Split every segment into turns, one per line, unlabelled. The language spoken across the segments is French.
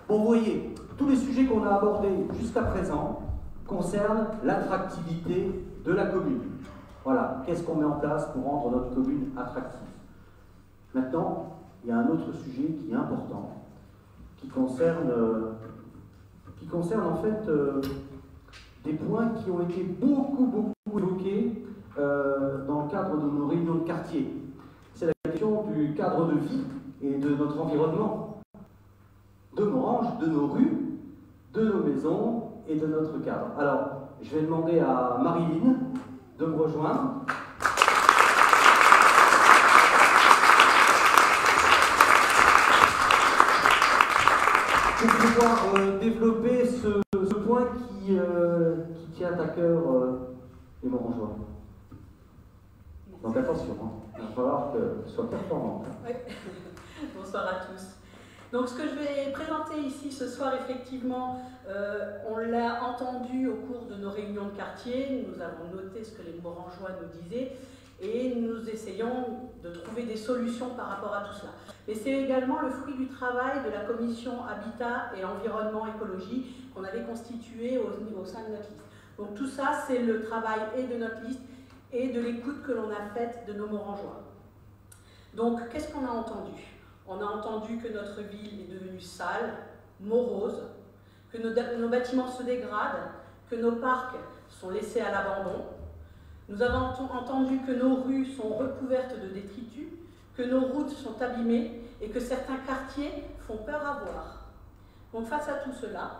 Bon, vous voyez, tous les sujets qu'on a abordés jusqu'à présent concernent l'attractivité de la commune. Voilà, qu'est-ce qu'on met en place pour rendre notre commune attractive? Maintenant, il y a un autre sujet qui est important, qui concerne en fait des points qui ont été beaucoup évoqués dans le cadre de nos réunions de quartier. C'est la question du cadre de vie et de notre environnement, de Morhange, de nos rues, de nos maisons et de notre cadre. Alors, je vais demander à Marilyn de me rejoindre. Pour pouvoir développer ce point qui tient à cœur les Morangeois. Donc attention, il va falloir que ce soit performant.
Oui. Bonsoir à tous. Donc ce que je vais présenter ici ce soir, effectivement, on l'a entendu au cours de nos réunions de quartier, nous avons noté ce que les Morangeois nous disaient et nous essayons de trouver des solutions par rapport à tout cela. Mais c'est également le fruit du travail de la commission Habitat et Environnement Écologie qu'on avait constituée au sein de notre liste. Donc tout ça, c'est le travail et de notre liste et de l'écoute que l'on a faite de nos Morangeois. Donc qu'est-ce qu'on a entendu? On a entendu que notre ville est devenue sale, morose, que nos bâtiments se dégradent, que nos parcs sont laissés à l'abandon. Nous avons entendu que nos rues sont recouvertes de détritus, que nos routes sont abîmées et que certains quartiers font peur à voir. Donc face à tout cela,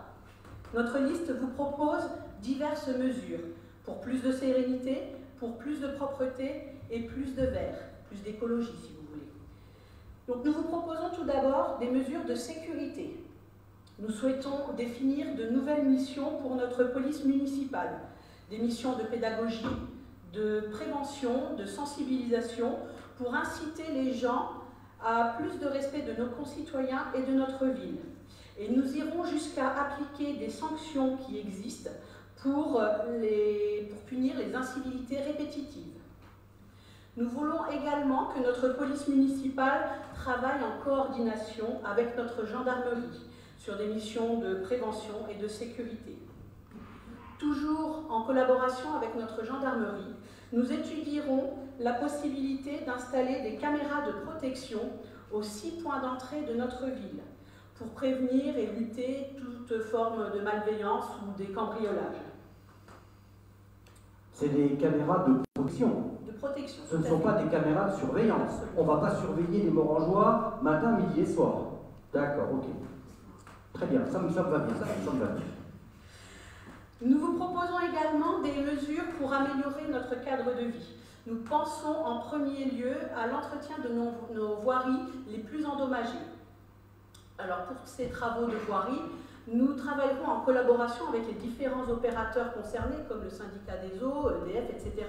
notre liste vous propose diverses mesures pour plus de sérénité, pour plus de propreté et plus de vert, plus d'écologie si vous voulez. Donc nous vous proposons tout d'abord des mesures de sécurité. Nous souhaitons définir de nouvelles missions pour notre police municipale, des missions de pédagogie, de prévention, de sensibilisation, pour inciter les gens à plus de respect de nos concitoyens et de notre ville. Et nous irons jusqu'à appliquer des sanctions qui existent pour punir les incivilités répétitives. Nous voulons également que notre police municipale travaille en coordination avec notre gendarmerie sur des missions de prévention et de sécurité. Toujours en collaboration avec notre gendarmerie, nous étudierons la possibilité d'installer des caméras de protection aux 6 points d'entrée de notre ville pour prévenir et lutter toute forme de malveillance ou des cambriolages.
C'est des caméras de protection.
De protection.
Ce ne sont pas des caméras de surveillance. On ne va pas surveiller les Morangeois matin, midi et soir. D'accord, ok. Très bien, ça me va bien, ça me va bien.
Nous vous proposons également des mesures pour améliorer notre cadre de vie. Nous pensons en premier lieu à l'entretien de nos voiries les plus endommagées. Alors pour ces travaux de voirie, nous travaillerons en collaboration avec les différents opérateurs concernés, comme le syndicat des eaux, EDF, etc.,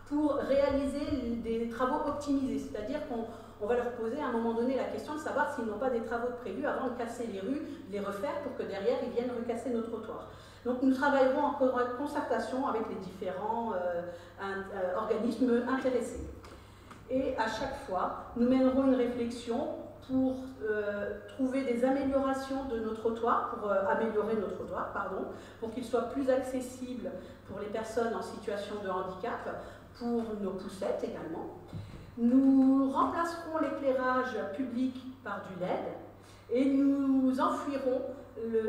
pour réaliser des travaux optimisés. C'est-à-dire qu'on va leur poser à un moment donné la question de savoir s'ils n'ont pas des travaux prévus avant de casser les rues, les refaire pour que derrière ils viennent recasser nos trottoirs. Donc nous travaillerons en concertation avec les différents organismes intéressés. Et à chaque fois, nous mènerons une réflexion pour trouver des améliorations de nos trottoirs, pour améliorer nos trottoirs, pardon, pour qu'ils soient plus accessibles pour les personnes en situation de handicap, pour nos poussettes également. Nous remplacerons l'éclairage public par du LED et nous enfuirons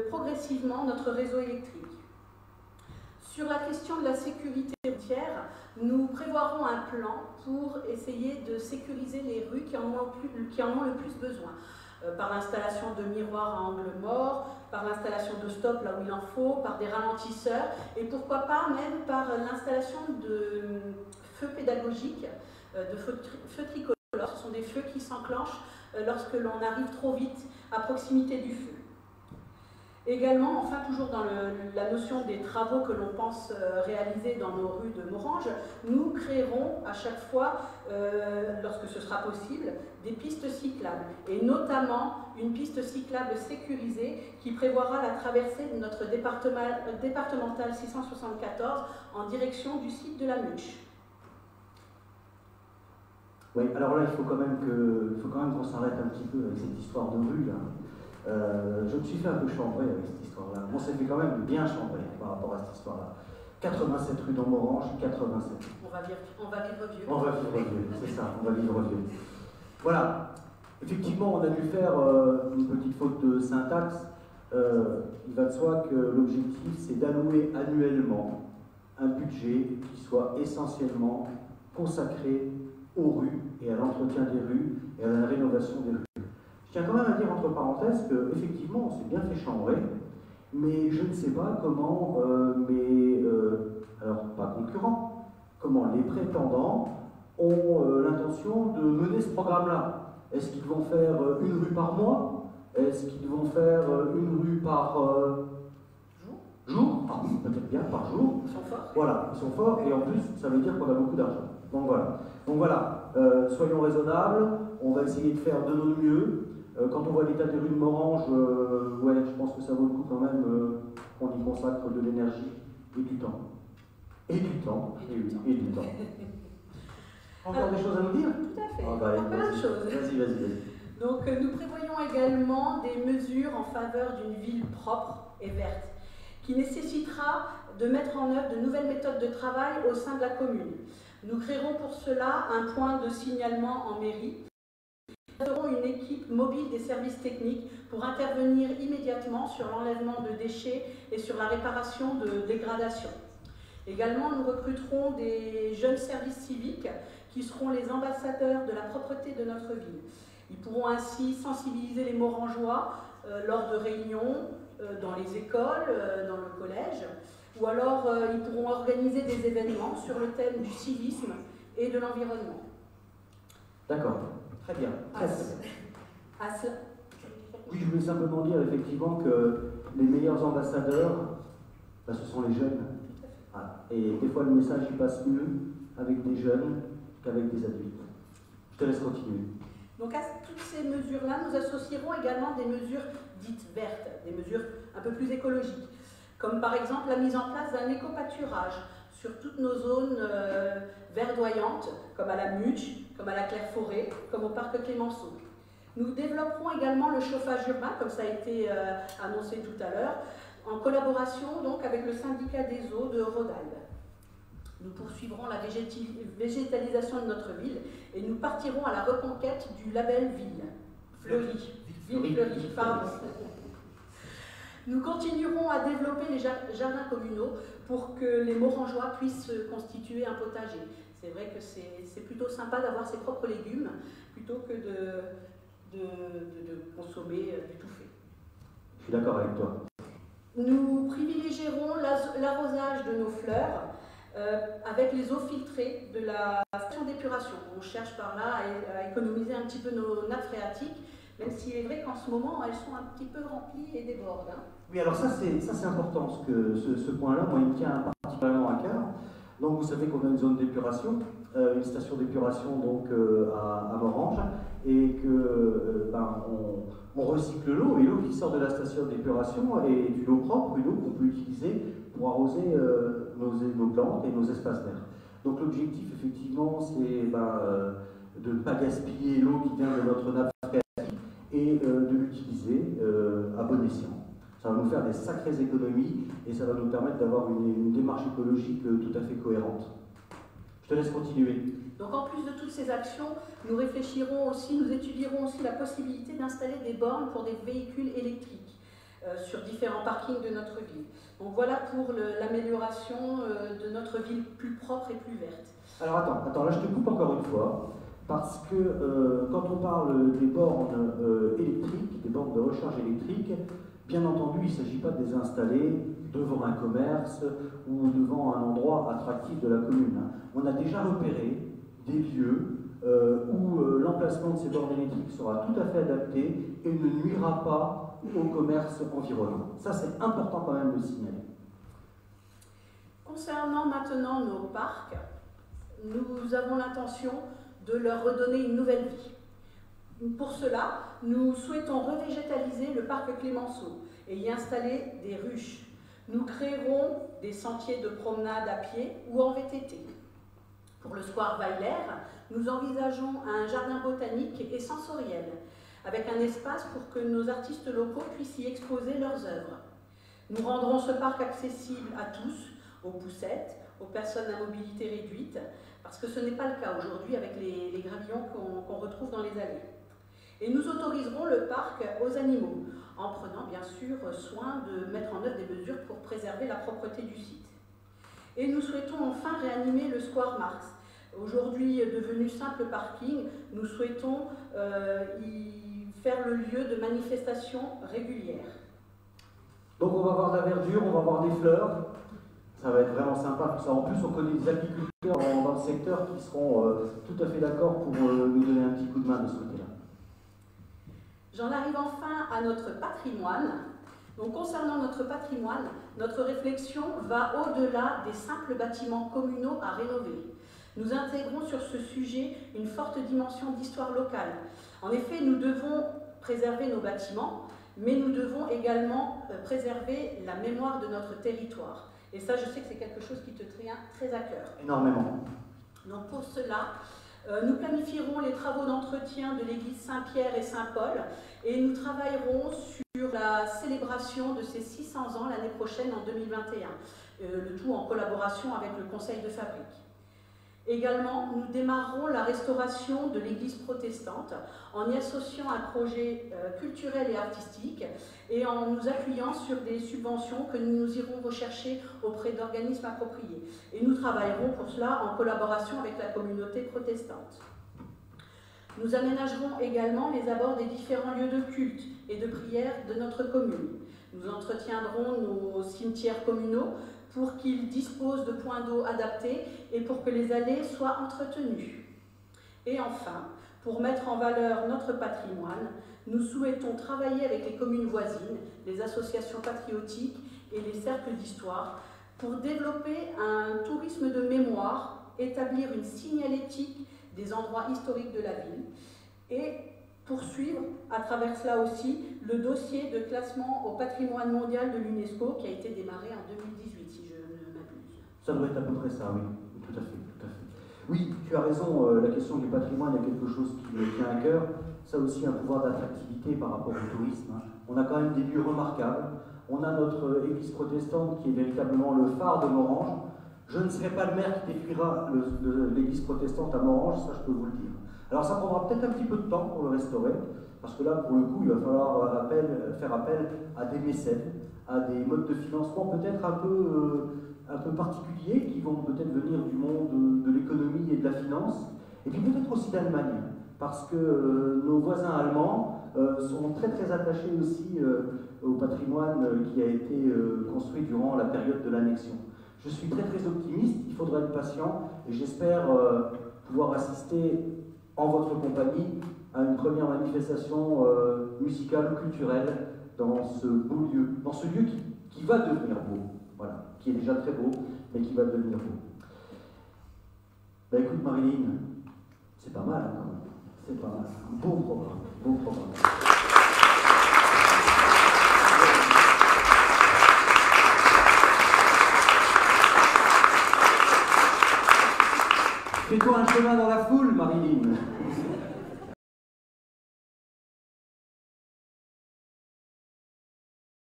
progressivement notre réseau électrique. Sur la question de la sécurité routière, nous prévoirons un plan pour essayer de sécuriser les rues qui en ont le plus besoin, par l'installation de miroirs à angle mort, par l'installation de stop là où il en faut, par des ralentisseurs, et pourquoi pas même par l'installation de feux pédagogiques, de feux tricolores. Ce sont des feux qui s'enclenchent lorsque l'on arrive trop vite à proximité du feu. Également, enfin toujours dans la notion des travaux que l'on pense réaliser dans nos rues de Morhange, nous créerons à chaque fois, lorsque ce sera possible, des pistes cyclables, et notamment une piste cyclable sécurisée qui prévoira la traversée de notre départemental 674 en direction du site de la Muche.
Oui, alors là, il faut quand même qu'on s'arrête un petit peu avec cette histoire de rue, là. Je me suis fait un peu chambrer avec cette histoire-là. On s'est fait quand même bien chambrer par rapport à cette histoire-là. 87 rue d'Amborange, 87.
On va vivre vieux.
On va vivre vieux, c'est ça, on va vivre vieux. Voilà. Effectivement, on a dû faire une petite faute de syntaxe. Il va de soi que l'objectif, c'est d'allouer annuellement un budget qui soit essentiellement consacré aux rues et à l'entretien des rues et à la rénovation des rues. Je tiens quand même à dire entre parenthèses qu'effectivement, on s'est bien fait chambrer, mais je ne sais pas comment alors pas concurrents, comment les prétendants ont l'intention de mener ce programme-là. Est-ce qu'ils vont faire une rue par mois? Est-ce qu'ils vont faire une rue par jour? Ah, peut-être bien par jour.
Ils sont forts.
Voilà, ils sont forts et en plus, ça veut dire qu'on a beaucoup d'argent. Donc voilà, soyons raisonnables, on va essayer de faire de notre mieux. Quand on voit l'état des rues de Morhange, ouais, je pense que ça vaut le coup quand même qu'on y consacre de l'énergie et du temps. Et du temps. Encore des choses à nous dire?
Tout à fait.
Ah, bah,
plein de choses.
Vas-y.
Donc nous prévoyons également des mesures en faveur d'une ville propre et verte, qui nécessitera de mettre en œuvre de nouvelles méthodes de travail au sein de la commune. Nous créerons pour cela un point de signalement en mairie. Nous aurons une équipe mobile des services techniques pour intervenir immédiatement sur l'enlèvement de déchets et sur la réparation de dégradations. Également, nous recruterons des jeunes services civiques qui seront les ambassadeurs de la propreté de notre ville. Ils pourront ainsi sensibiliser les Morangeois lors de réunions dans les écoles, dans le collège, ou alors ils pourront organiser des événements sur le thème du civisme et de l'environnement.
D'accord, très bien. Oui, je voulais simplement dire effectivement que les meilleurs ambassadeurs, ben, ce sont les jeunes. Voilà. Et des fois le message il passe mieux avec des jeunes qu'avec des adultes. Je te laisse continuer.
Donc à toutes ces mesures-là, nous associerons également des mesures dites vertes, des mesures un peu plus écologiques, comme par exemple la mise en place d'un éco-pâturage sur toutes nos zones verdoyantes, comme à la Muche, comme à la Claire-Forêt, comme au parc Clémenceau. Nous développerons également le chauffage urbain, comme ça a été annoncé tout à l'heure, en collaboration donc avec le syndicat des eaux de Rodalbe. Nous poursuivrons la végétalisation de notre ville et nous partirons à la reconquête du label Ville Fleurie. Ville Fleurie, pardon. Nous continuerons à développer les jardins communaux pour que les Morangeois puissent constituer un potager. C'est vrai que c'est plutôt sympa d'avoir ses propres légumes plutôt que de consommer du tout fait.
Je suis d'accord avec toi.
Nous privilégierons l'arrosage de nos fleurs avec les eaux filtrées de la station d'épuration. On cherche par là à économiser un petit peu nos nappes phréatiques, même s'il est vrai qu'en ce moment, elles sont un petit peu remplies et débordent. Hein.
Oui, alors ça c'est important, ce point-là, moi il me tient particulièrement à cœur. Donc vous savez qu'on a une zone d'épuration, une station d'épuration donc à Morhange, et que on recycle l'eau, et l'eau qui sort de la station d'épuration est une eau propre, une eau qu'on peut utiliser pour arroser nos plantes et nos espaces verts. Donc l'objectif effectivement c'est de ne pas gaspiller l'eau qui vient de notre nappe phréatique et de l'utiliser à bon escient. Ça va nous faire des sacrées économies et ça va nous permettre d'avoir une démarche écologique tout à fait cohérente. Je te laisse continuer.
Donc en plus de toutes ces actions, nous réfléchirons aussi, nous étudierons aussi la possibilité d'installer des bornes pour des véhicules électriques sur différents parkings de notre ville. Donc voilà pour l'amélioration de notre ville plus propre et plus verte.
Alors attends, là je te coupe encore une fois, parce que quand on parle des bornes électriques, des bornes de recharge électrique, bien entendu, il ne s'agit pas de les installer devant un commerce ou devant un endroit attractif de la commune. On a déjà repéré des lieux où l'emplacement de ces bornes électriques sera tout à fait adapté et ne nuira pas au commerce environnant. Ça, c'est important quand même de signaler.
Concernant maintenant nos parcs, nous avons l'intention de leur redonner une nouvelle vie. Pour cela, nous souhaitons revégétaliser le parc Clémenceau et y installer des ruches. Nous créerons des sentiers de promenade à pied ou en VTT. Pour le square Weiler, nous envisageons un jardin botanique et sensoriel avec un espace pour que nos artistes locaux puissent y exposer leurs œuvres. Nous rendrons ce parc accessible à tous, aux poussettes, aux personnes à mobilité réduite, parce que ce n'est pas le cas aujourd'hui avec les gravillons qu'on retrouve dans les allées. Et nous autoriserons le parc aux animaux, en prenant bien sûr soin de mettre en œuvre des mesures pour préserver la propreté du site. Et nous souhaitons enfin réanimer le Square Marx. Aujourd'hui devenu simple parking, nous souhaitons y faire le lieu de manifestations régulières.
Donc on va avoir de la verdure, on va avoir des fleurs, ça va être vraiment sympa tout ça. En plus on connaît des agriculteurs dans le secteur qui seront tout à fait d'accord pour nous donner un petit coup de main de ce côté-là.
J'en arrive enfin à notre patrimoine. Donc concernant notre patrimoine, notre réflexion va au-delà des simples bâtiments communaux à rénover. Nous intégrons sur ce sujet une forte dimension d'histoire locale. En effet, nous devons préserver nos bâtiments, mais nous devons également préserver la mémoire de notre territoire. Et ça, je sais que c'est quelque chose qui te tient très à cœur.
Énormément.
Donc pour cela, nous planifierons les travaux d'entretien de l'église Saint-Pierre et Saint-Paul et nous travaillerons sur la célébration de ces 600 ans l'année prochaine en 2021, le tout en collaboration avec le Conseil de fabrique. Également, nous démarrerons la restauration de l'église protestante en y associant un projet culturel et artistique et en nous appuyant sur des subventions que nous irons rechercher auprès d'organismes appropriés. Et nous travaillerons pour cela en collaboration avec la communauté protestante. Nous aménagerons également les abords des différents lieux de culte et de prière de notre commune. Nous entretiendrons nos cimetières communaux pour qu'ils disposent de points d'eau adaptés et pour que les allées soient entretenues. Et enfin, pour mettre en valeur notre patrimoine, nous souhaitons travailler avec les communes voisines, les associations patriotiques et les cercles d'histoire pour développer un tourisme de mémoire, établir une signalétique des endroits historiques de la ville et poursuivre à travers cela aussi le dossier de classement au patrimoine mondial de l'UNESCO qui a été démarré en 2018, si je ne m'abuse.
Ça doit être à peu près ça, oui. Tout à fait, tout à fait. Oui, tu as raison, la question du patrimoine est quelque chose qui me tient à cœur. Ça a aussi un pouvoir d'attractivité par rapport au tourisme. On a quand même des lieux remarquables. On a notre église protestante qui est véritablement le phare de Morhange. Je ne serai pas le maire qui détruira l'église protestante à Morhange, ça je peux vous le dire. Alors ça prendra peut-être un petit peu de temps pour le restaurer, parce que là, pour le coup, il va falloir faire appel à des mécènes, à des modes de financement peut-être un peu particuliers, qui vont peut-être venir du monde de l'économie et de la finance, et puis peut-être aussi d'Allemagne, parce que nos voisins allemands sont très très attachés aussi au patrimoine qui a été construit durant la période de l'annexion. Je suis très très optimiste, il faudra être patient, et j'espère pouvoir assister en votre compagnie à une première manifestation musicale ou culturelle dans ce beau lieu, dans ce lieu qui va devenir beau, voilà, qui est déjà très beau, mais qui va devenir beau. Ben écoute Marilyn, c'est pas mal quand même, c'est pas mal, un beau programme, beau programme. Fais-toi un chemin dans la foule, Marilyn.